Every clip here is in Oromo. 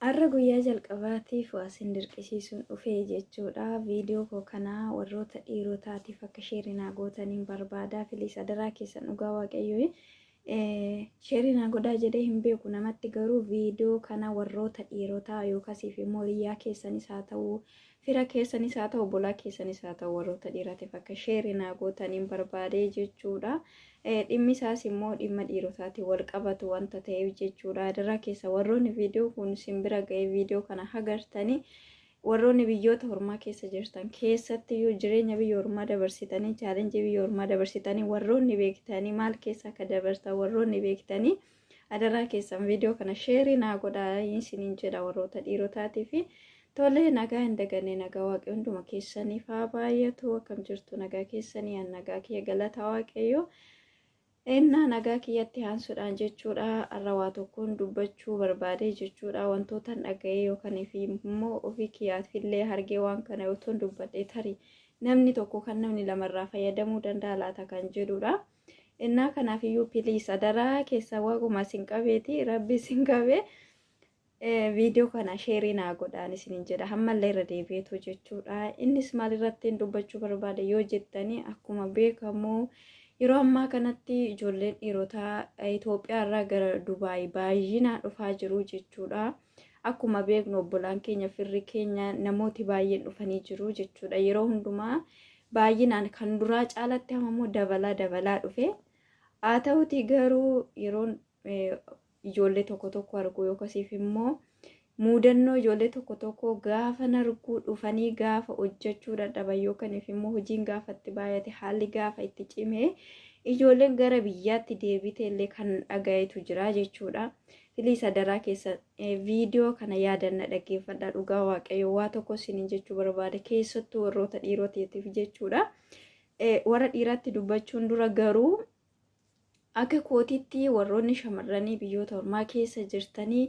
Har'a guyyaa jalqabaatiif waasin dirqisiisuun dhufee jechuudha. Viidiyoo koo kanaa warroota dhiirotaatiif akka sheerinaa gootaniin barbaadaa. Filiis adaraa keessan dhugaa waaqayyoo sheerinaa godhaa jedhee hin beeku namatti, garuu viidiyoo kana warroota dhiirotaa yookasiif immoo hiriyaa keessanis haa ta'u, fira keessanis haa ta'u, obbolaa keessanis haa ta'u, warroota dhiiraatiif akka sheerinaa gootaniin barbaadee jechuudha. Dhimmi isaas immoo dhimma dhiirotaatiin wal qabatu wanta ta'eef jechuudha. Adaraa keessa warroonni viidiyoo kun simbira ga'ee viidiyoo kana agartanii warroonni biyyoota ormaa keessa jirtan keessattiyyuu jireenya biyya ormaa dabarsitanii chaalenjii biyya ormaa dabarsitanii warroonni beektanii maal keessa akka dabartan warroonni beektanii adaraa keessan viidiyoo kana sheerii naa godhaa isiniin jedha warroota dhiirotaatii fi tolee nagaa hin daganne nagaa waaqayyo hunduma keessaniif haa baay'atu. Akkam jirtu nagaa keessanii an nagaa kiyya galata waaqayyo. Innaa nagaa kiyyatti haansuudhaan jechuudha. Har'a waa tokkoon dubbachuu barbaade jechuudha. Wantoota dhaga'ee yookaan immoo ofii kiyyaafillee argee waan kana yoon dubbadhe tarii namni tokko kan namni lamarraa fayyadamuu danda'a laata kan jedhudha. Innaa kanaafiyyuu piliis adaraa keessa waaquma sin qabeeti rabbi sin qabee viidiyoo kana sheerii naa godhaan isiniin jedha. Ammallee irra deebi'eetu jechuudha. Innis maalirratti dubbachuu barbaade yoo jettanii akkuma beekamu yeroo ammaa kanatti ijoolleen dhiirotaa Itoophiyaa irraa gara Dubaay baay'inaan dhufaa jiru jechuudha. Akkuma beeknu obbolaan keenya firri keenya namooti baay'een dhufanii jiru jechuudha. Yeroo hundumaa baay'inaan kan duraa caalatti ammoo dabalaa dhufe. Haa ta'uti garuu yeroon ijoollee tokko argu yookasiif immoo muudannoo ijoollee tokko gaafa narguu dhufanii gaafa hojjechuu dadhaban yookaniif immoo hojiin gaafa itti baay'ate haalli gaafa itti cimee ijoolleen gara biyyaatti deebite illee kan dhagayetu jira jechuudha. Filiis adaraa keessa viidiyoo kana yaadanna dhaggeeffadhaa. Dhugaa waaqayyo waa tokko isiniin jechuu barbaada, keessattuu warroota dhiirotaatiif jechuudha. Warra dhiiraatti dubbachuun dura garuu akka kootitti warroonni shamarranii biyyoota ormaa keessa jirtanii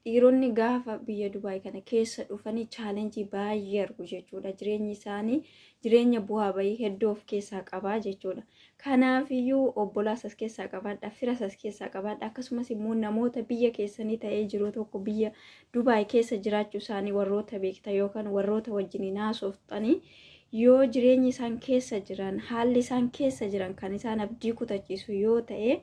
dhiironni gaafa biyya Dubaay kana keessa dhufanii chaalenjii baay'ee argu jechuudha. Jireenyi isaanii jireenya bu'aa bahii hedduu of keessaa qabaa jechuudha. Kanaafiyyuu obbolaas as keessaa qabaadha, firas as keessaa qabaadha. Akkasumas immoo namoota biyya keessanii ta'ee jiru tokko biyya Dubaay keessa jiraachuu isaanii warroota beektan yookaan warroota wajjin haasoftanii yoo jireenyi isaan keessa jiran haalli isaan keessa jiran kan isaan abdii kutachiisu yoo ta'e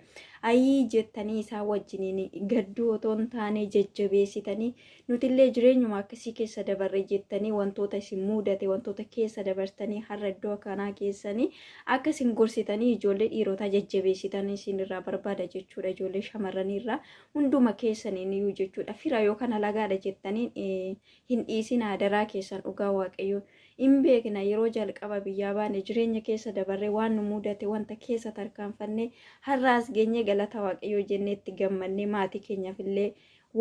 ayii jettanii isaa wajjiniin gadduu otoo hin taane jajjabeessitanii nutillee jireenyuma akkasii keessa dabarre jettanii wantoota isin mudate wantoota keessa dabartanii har'a iddoo kanaa keessanii akkasiin gorsitanii ijoollee dhiirotaa jajjabeessitanii isinirraa barbaada jechuudha. Ijoollee shamarraniirraa hunduma keessaniin iyyuu jechuudha. Fira yookaan alagaadha jettanii hin dhiisin adaraa keessan dhugaa waaqayyo. In beekna yeroo jalqaba biyyaa baane jireenya keessa dabarre waan nu mudate wanta keessa tarkaanfanne har'aas geenye galata waaqayyoo jennee itti gammannee maatii keenyaaf illee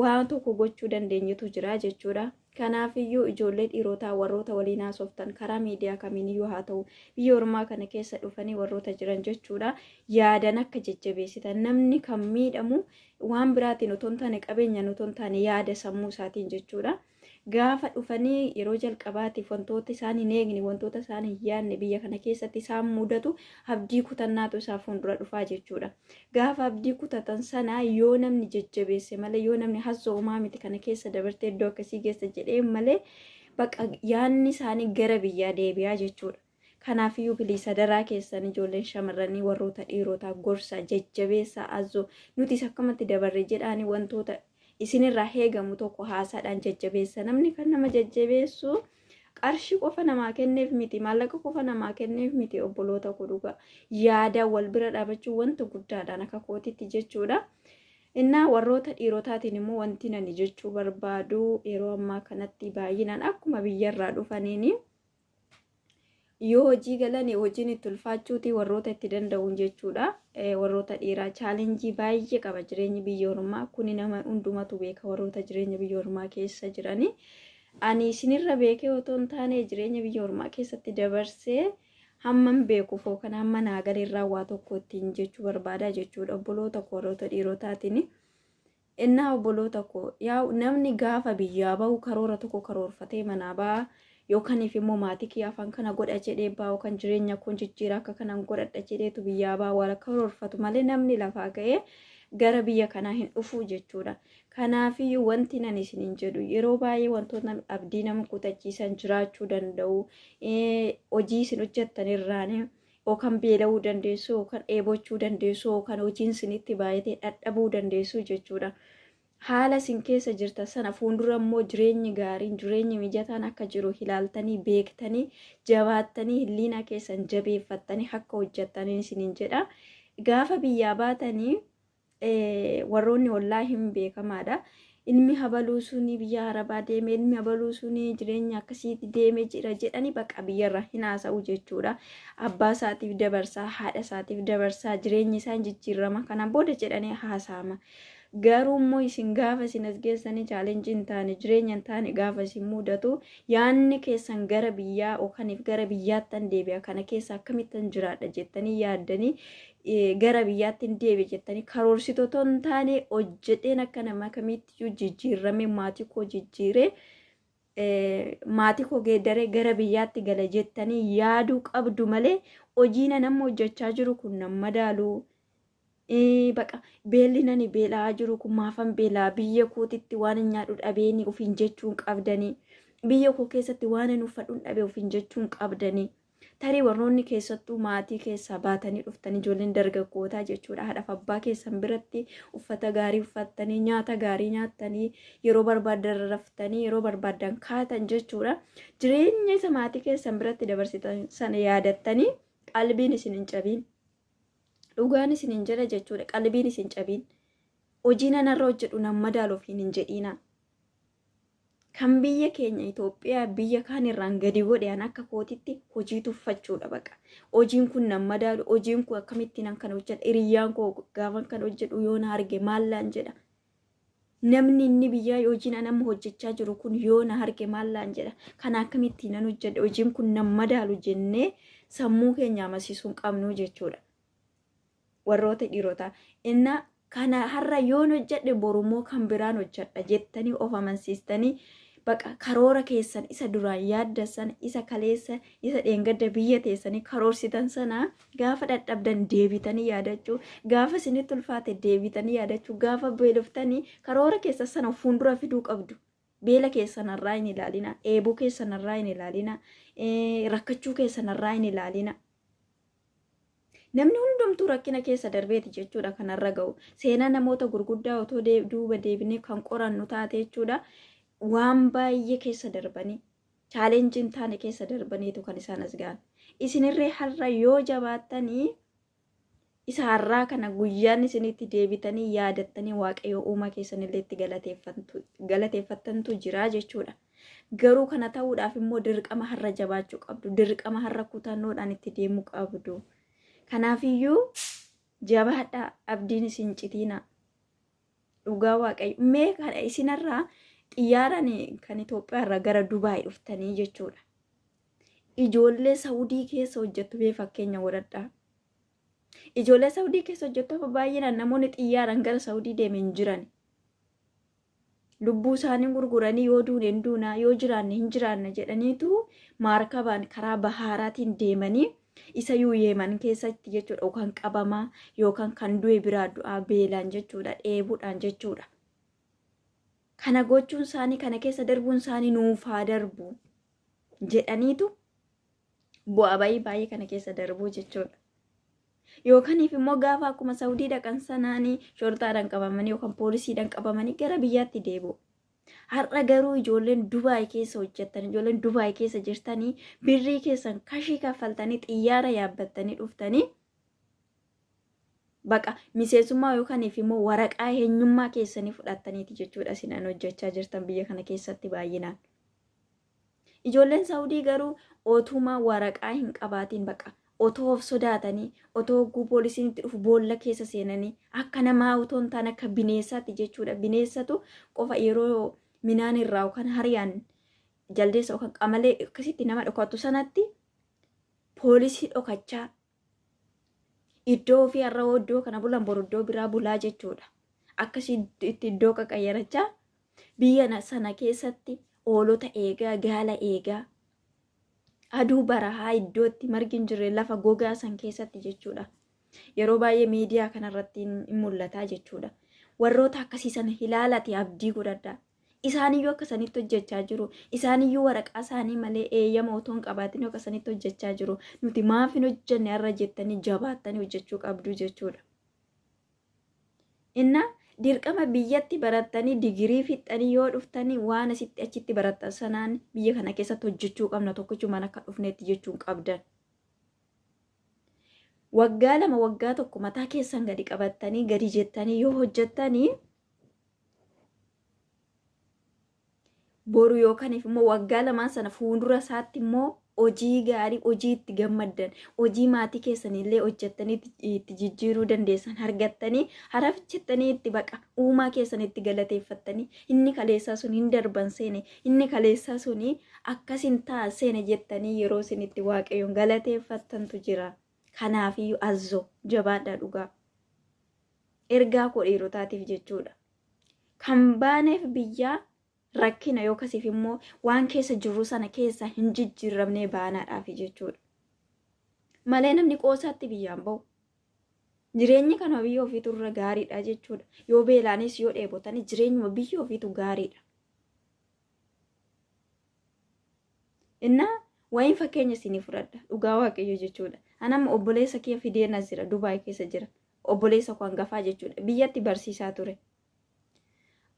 waan tokko gochuu dandeenyutu jira jechuudha. Kanaafiyyuu ijoollee dhiirotaa warroota waliin haasoftan karaa miidiyaa kamiiniyyuu haa ta'u biyya ormaa kana keessa dhufanii warroota jiran jechuudha. Yaadan akka jajjabeessitan namni kan miidhamu waan biraatiin otoo hin taane qabeenyaan otoo hin taane yaada sammuu isaatiin jechuudha. Gaafa dhufanii yeroo jalqabaatiif wantoota isaan hin eegne wantoota isaan hin yaadne biyya kana keessatti isaan mudatu abdii kutannaatu isaa fuuldura dhufaa jechuudha. Gaafa abdii kutatan sana yoo namni jajjabeesse malee yoo namni hassoomaa miti kana keessa dabartee iddoo akkasii keessa jedhee malee baqa yaadni isaanii gara biyyaa deebi'aa jechuudha. Kanaafiyyuu piliis adaraa keessan ijoolleen shamarranii warroota dhiirotaa gorsa jajjabeessa azzoo nutis akkamatti dabarre jedhaanii wantoota isinirraa heegamu tokko haasaadhaan jajjabeessa. Namni kan nama jajjabeessu qarshii qofa namaa kenneef miti, maallaqa qofa namaa kenneef miti. Obboloota dhugaa yaadaan wal bira dhaabachuu wanta guddaadhaan akka kootitti jechuudha. Innaa warroota dhiirotaatiin immoo wanti nani jechuu barbaadu yeroo ammaa kanatti baay'inaan akkuma biyyarraa dhufaniini yoo hojii galan hojiin itti ulfaachuuti warroota itti danda'uun jechuudha. Warroota dhiiraa chaalenjii baay'ee qaba jireenyi biyya ormaa. Kuni nama hundumatu beeka warroota jireenya biyya ormaa keessa jiranii. Ani isinirra beekee otoo hin taane jireenya biyya ormaa keessatti dabarsee hamman beekuuf yookaan hamma naagalee waa tokko ittiin jechuu barbaada jechuudha. Obboloota warroota dhiirotaatiin. Innaa obboloota yaa namni gaafa biyyaa bahu karoora tokko karoorfatee manaa baha. Yookaan immoo maatii kiyya afaan kana godha jedhee baa yookaan jireenya kun jijjiira akka kanaan godhadha jedheetu biyyaa baa wal karoorfatu malee namni lafaa ka'ee gara biyya kanaa hin dhufuu jechuudha. Kanaafiyyuu wanti nan isiniin jedhu yeroo baay'ee wantoota abdii nama kutachiisan jiraachuu danda'u. Hojii isin hojjettan irraan yookaan beela'uu dandeessu yookaan dheebochuu dandeessu yookaan hojiin isinitti baay'atee dadhabuu dandeessu jechuudha. Haala isin keessa jirtan sana fuuldura immoo jireenyi gaariin jireenyi mijataan akka jiru ilaaltanii beektanii jabaattanii hillina keessan jabeeffattanii akka hojjettaniin isiniin jedha. Gaafa biyyaa baatanii warroonni ollaa hin beekamaadha. Ilmi habaluu suni biyya Arabaa deeme, ilmi habaluu suni jireenya akkasiitti deeme jira jedhanii bakka biyyarra hin haasa'u jechuudha. Abbaa isaatiif dabarsaa, haadha isaatiif dabarsaa, jireenyi isaan jijjiirama kanaan booda jedhanii haasa'ama. Garuu immoo isin gaafa isin as geessanii chaalenjii hin taane jireenya hin taane gaafa isin mudatu yaanni keessan gara biyyaa yookaaniif gara biyyaattan deebi'a kana keessa akkamittan jiraadha jettanii yaaddanii gara biyyaattin deebi'a jettanii karoorsitoo hin taane hojjeteen akka nama kamiitti jijjiirame maatii koo jijjiiree maatii koo geeddaree gara biyyaatti gala jettanii yaaduu qabdu malee hojii nama hojjechaa jiru kun nama madaaluu. Baqa beelli nani beelaa jiru kun maafan beelaa biyya kootitti waan nyaadhu dhabeeni ofiin jechuun qabdanii biyya koo keessatti waan hin uffadhuun dhabe ofiin jechuun qabdanii tarii warroonni keessattuu maatii keessaa baatanii dhuftanii ijoolleen dargaggootaa jechuudha. Haadhaaf abbaa keessan biratti uffata gaarii uffattanii nyaata gaarii nyaattanii yeroo barbaadan raftanii yeroo barbaadan kaatan jechuudha. Jireenya isa maatii keessan biratti dabarsitan sana yaadattanii qalbiin isin hin cabiin. Dhugaan isin hin jala jechuudha. Qalbiin isin cabiin. Hojii nanarra hojjedhu nama madaalu ofiin hin jedhiina. Kan biyya keenya Itoophiyaa biyya kaan irraan gadi godhan akka kootitti hojii tuffachuudha baqa. Hojiin kun nama madaalu, hojiin kun akkamittiin kan hojjedha. Hiriyyaan koo gaafa kan hojjedhu yoo na arge maallaan jedha. Namni inni biyyaa hojiin nama hojjechaa jiru kun yoo na arge maallaan jedha. Kana akkamittiin nan hojjedha. Hojiin kun nama madaalu jennee sammuu keenya amansiisuu qabnu jechuudha. Warroota dhiirotaa inna kana har'a yoon hojjedhe borumoo kan biraan hojjedha jettanii of amansiistanii baqa karoora keessan isa duraan yaaddan isa kaleessa isa dheengadda biyya teessanii karoorsitan sana gaafa dadhabdan deebitanii yaadachuu gaafa isinitti ulfaate deebitanii yaadachuu gaafa beeloftanii karoora keessan sana fuuldura fiduu qabdu. Beela keessanarraa hin ilaalina, eebuu keessanarraa hin ilaalina, rakkachuu keessanarraa hin ilaalina. Namni hundumtuu rakkina keessa darbeeti jechuudha kanarra ga'u. Seenaa namoota gurguddaa otoo duuba deebinee kan qorannu taate jechuudha. Waan baay'ee keessa darbanii chaalenjii hin taane keessa darbaniitu kan isaan as ga'an. Isinirree har'a yoo jabaattanii isa har'aa kana guyyaan isinitti deebitanii yaadattanii waaqayyo uumaa keessanillee itti galateeffattantu jira jechuudha. Garuu kana ta'uudhaaf immoo dirqama har'a jabaachuu qabdu. Dirqama har'a kutannoodhaan itti deemuu qabdu. Kanaafiyyuu jabaadhaa abdiin isin citiina. Dhugaa waaqayyo mee kana isinarraa xiyyaaraan kan Itoophiyaarraa gara Dubaay dhuftanii jechuudha. Ijoollee Saawudii keessa hojjettu bee fakkeenya godhadhaa. Ijoollee Saawudii keessa hojjettu baay'inaan namoonni xiyyaaraan gara Saawudii deemen jiran. Lubbuu isaanii gurguranii yoo duune hin duunaa yoo jiraanne hin jiraanne jedhaniitu maarkabaan karaa bahaaraatiin deemanii isa Yemen keessatti jechuudha yookaan qabamaa yookaan kan du'e biraa du'aa beelaan jechuudha dheebuudhaan jechuudha. Kana gochuun isaanii kana keessa darbuun isaanii nuufaa darbu jedhaniitu bu'aa baay'ee kana keessa darbu jechuudha. Yookaaniif immoo gaafa akkuma Saawudii dhaqan sanaanii shortaadhaan qabamanii yookaan poolisiidhaan qabamanii gara biyyaatti deebi'u. Har'a garuu ijoolleen Dubaay keessa hojjettan, ijoolleen Dubaay keessa jirtanii birrii keessan kashii kaffaltanii xiyyaara yaabbattanii dhuftanii baqa miseensummaa yookaaniif immoo waraqaa eenyummaa keessanii fudhattaniiti jechuudha isin hojjechaa jirtan biyya kana keessatti baay'inaan. Ijoolleen Saawudii garuu otumaa waraqaa hin qabaatiin baqa otoo of sodaatanii otoo hogguu poolisiin itti dhufu boolla keessa seenanii akka namaa otoo hin taane akka bineessaatti jechuudha. Bineessatu qofa yeroo minaan irraa yookaan hariyaan jaldeessa yookaan qamalee akkasitti nama dhokatu sanatti poolisii dhokachaa iddoo ofii har'a iddoo kana bulan boru iddoo biraa bulaa jechuudha. Akkasii itti iddoo qaqayyarachaa biyya sana keessatti hoolota eegaa gaala eegaa aduu barahaa iddootti margi hin jirre lafa gogaa san keessatti jechuudha. Yeroo baay'ee miidiyaa kanarratti hin mul'ata jechuudha. Warroota akkasii sana ilaalati abdii godhadhaa. Isaaniyyuu akkasanitti hojjechaa jiru. Isaaniyyuu waraqaa isaanii malee eeyyama otoo hin qabaatin akkasanitti hojjechaa jiru. Nuti maaf hin hojjenne har'a jettanii jabaattanii hojjechuu qabdu jechuudha. Inna dirqama biyyatti barattanii digirii fixxanii yoo dhuftanii waan asitti achitti barattan sanaan biyya kana keessatti hojjechuu qabna tokkochumaan akka dhufneetti jechuun qabdan. Waggaa 2 waggaa 1 mataa keessan gadi qabattanii gadi jettanii yoo hojjettanii boru yookaniif immoo waggaa 2 sana fuuldura isaatti immoo hojii gaarii hojii itti gammaddan hojii maatii keessanillee hojjettanii itti jijjiiruu dandeessan argattanii harafichettanii itti baqa uumaa keessan itti galateeffattanii inni kaleessaa sun hin darban seene inni kaleessaa sun akkasin ta'a seene jettanii yeroo isin itti waaqayyoon galateeffattantu jira. Kanaafiyyuu azzoo jabaadhaa dhugaa ergaa koo dhiirotaatiif jechuudha. Kan baaneef biyyaa rakkina yookasiif immoo waan keessa jirru sana keessa hin jijjiiramnee baanaadhaaf jechuudha. Malee namni qoosaatti biyyaan bahu. Jireenyi kana biyya ofiitu irra gaariidha jechuudha. Yoo beelaanis yoo dheebotanis jireenyuma biyya ofiitu gaariidha. Innaa wayin fakkeenya isinii fudhadha dhugaa waaqayyo jechuudha. Anama obboleessa kee fideen as jira Dubaay keessa jira. Obboleessa koo hangafaa jechuudha. Biyyatti barsiisaa ture.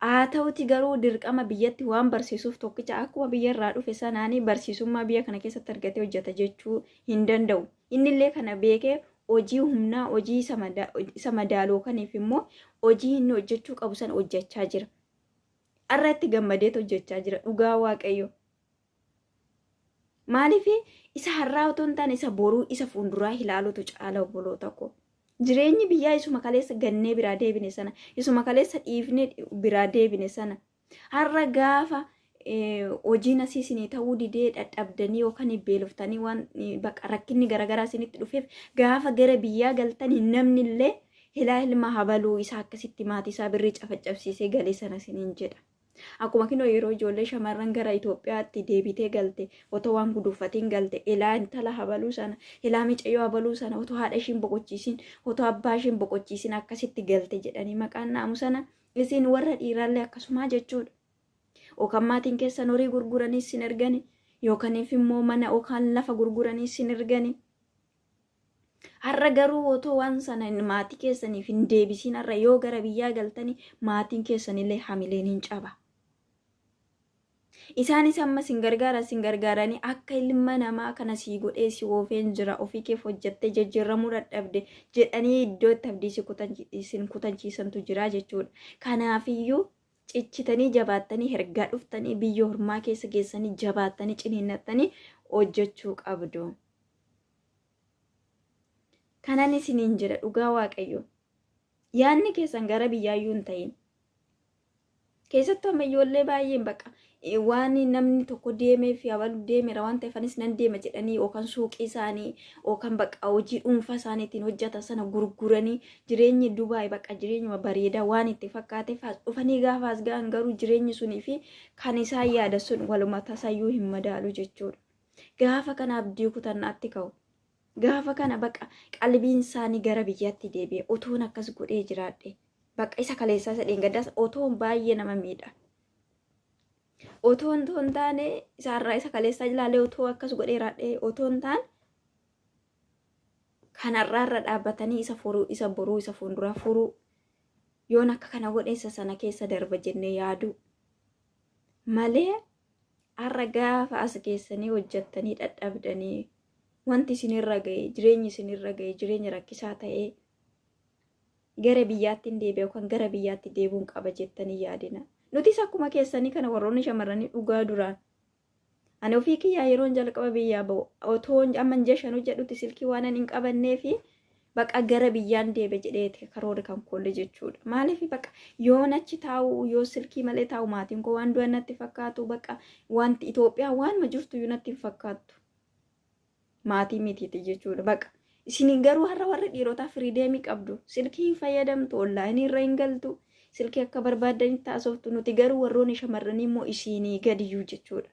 Haa ta'uti garuu dirqama biyyatti waan barsiisuuf tokkicha akkuma biyya irraa dhufe sanaanii barsiisummaa biyya kana keessatti argatee hojjeta jechuu hin danda'u. Innillee kana beekee hojii humnaa hojii isa madaaloo kaniif immoo hojii inni hojjechuu qabu sana hojjechaa jira. Har'a itti gammadeet hojjechaa jira dhugaa waaqayyo. Maaliif isa har'aa otoo hin taane isa boruu isa fuulduraa ilaalutu caala obboloota koo. Jireenyi biyyaa isuma kaleessa gannee biraa deebine sana isuma kaleessa dhiifnee biraa deebine sana har'a gaafa hojiin asii isinii ta'uu didee dadhabdanii yookaan beeloftanii waan bakka rakkinni garaagaraa isinitti dhufeef gaafa gara biyyaa galtanii namni illee ilma habaluu isaa akkasitti maatii isaa birrii cafaccabsiisee galee sana isiniin jedha. Akkuma kinoo yeroo ijoollee shamarran gara Itoophiyaatti deebitee galte otoo waan guduufatiin galte intala habaluu sana micayyoo habaluu sana otoo haadha ishiin boqochiisin otoo abbaa ishiin boqochiisin akkasitti galte jedhanii maqaan naamu sana isin warra dhiiraallee akkasuma jechuudha. Yookaan maatiin keessan horii gurguranii sin ergani yookaniif immoo mana yookaan lafa gurguranii sin ergani. Har'a garuu otoo waan sana maatii keessaniif hin deebisiin har'a yoo gara biyyaa galtanii maatiin keessanillee hamileen hin caba. Isaanis amma sin gargaaranii akka ilma namaa kana sii godhee si oofeen jira ofii keef hojjettee jijjiiramuu dadhabde jedhanii iddoo itti abdii isin kutanchiisantu jira jechuudha. Kanaafiyyuu cichitanii jabaattanii ergaa dhuftanii biyya ormaa keessa geessanii jabaattanii ciniinnattanii hojjechuu qabdu. Kanan isiniin jira dhugaa waaqayyo. Yaanni keessan gara biyyaayyuu hin ta'in. Keessattuu amma ijoollee baay'een bakka waan namni tokko deemee fi abalu deemeera waan ta'eefanis nan deema jedhanii yookaan suuqii isaanii yookaan bakka hojii dhuunfaa isaaniitiin hojjetan sana gurguranii jireenyi Dubaay bakka jireenyuma bareedaa waan itti fakkaateef dhufanii gaafa as ga'an garuu jireenyi sunii fi kan isaan yaada sun waluma tasaayyuu hin madaalu jechuudha. Gaafa kana abdii kutannaatti ka'u. Gaafa kana bakka qalbiin isaanii gara biyyaatti deebi'e otoon akkas godhee jiraadhe bakka isa kaleessaa sadeen gaddaas otoon baay'ee nama miidha. Otoon toon taane isaarraa isa kaleessaa ilaalee otoo akkas godhee raadhee otoon taan kanarraarra dhaabbatanii isa boruu isa fuulduraa furuu yoon akka kana godheessa sana keessa darba jennee yaadu malee har'a gaafa as geessanii hojjettanii dadhabdanii wanti isinirra ga'e jireenyi isinirra ga'e jireenya rakkisaa ta'ee gara biyyaatti hin deebi'e yookaan gara biyyaatti deebuun qaba jettanii yaadina. Nutis akkuma keessanii kana warroonni shamarranii dhugaa duraan. Ani ofii kiyyaa yeroon jalqaba biyyaa ba'u otoo amma jeshanuu jedhutti silkii waan hin qabannee fi bakka gara biyyaan deebe jedhee karoora kan kolle jechuudha. Maaliif bakka yoon achi taa'u yoo silkii malee taa'u maatiin koo waan du'an natti fakkaatu bakka wanti Itoophiyaa waanuma jirtu iyyuu natti fakkaattu. Maatii mitiiti jechuudha bakka. Isin garuu har'a warra dhiirotaa firiideemii qabdu. Silkii fayyadamtu onlaayinii irra hin galtu. Silkii akka barbaadanitti taasoftu nuti garuu warroonni shamarranii immoo isinii gadiyyuu jechuudha.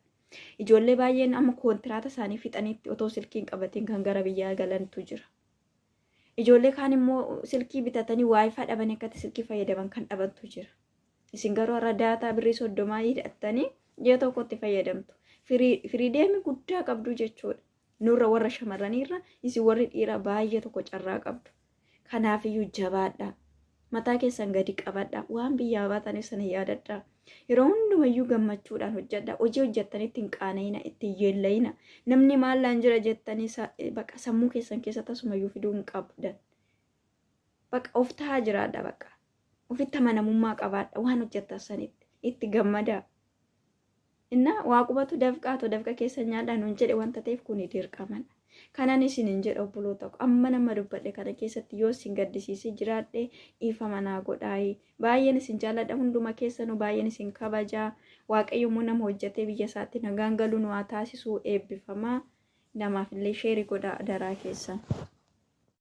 Ijoollee baay'een amma kontiraata isaanii fixanitti otoo silkiin qabatiin kan gara biyyaa galantu jira. Ijoollee kaan immoo silkii bitatanii waayifaa dhabanii akkatti silkii fayyadaman kan dhabantu jira. Isin garuu har'a daataa birrii 30 hidhattanii ji'a tokkotti fayyadamtu. Firiideemii guddaa qabdu jechuudha. Nurra warra shamarraniirra isin warri dhiiraa baay'ee tokko carraa qabdu. Kanaafiyyuu jabaadhaa. Mataa keessan gadi qabadhaa. Waan biyyaa baatanii sana yaadadhaa. Yeroo hundumayyuu gammachuudhaan hojjedhaa. Hojii hojjettanitti hin qaana'ina, itti yeellayina. Namni maallaan jira jettanii baqa sammuu keessan keessa tasumayyuu fiduu hin qabdan. Baqa of ta'aa jiraadha baqa. Ofitti amanamummaa qabaadha. Waan hojjettan sanitti itti gammadaa. Innaa waaqubatu dafqa keessa nyaadhaan hin jedhe wanta ta'eef kun dirqamadha. Kanan isin hin jedhe obboloota ko amma nama dubbadhe kana keessatti yoo isin gaddisiisee jiraadhe dhiifama naa godhaayi. Baay'een isin jaalladha hunduma keessanuu baay'een isin kabajaa. Waaqayyo immoo nama hojjetee biyya isaatti nagaan galuu nu haa taasisuu eebbifamaa. Namaaf illee sheerii godhaa daraa keessan.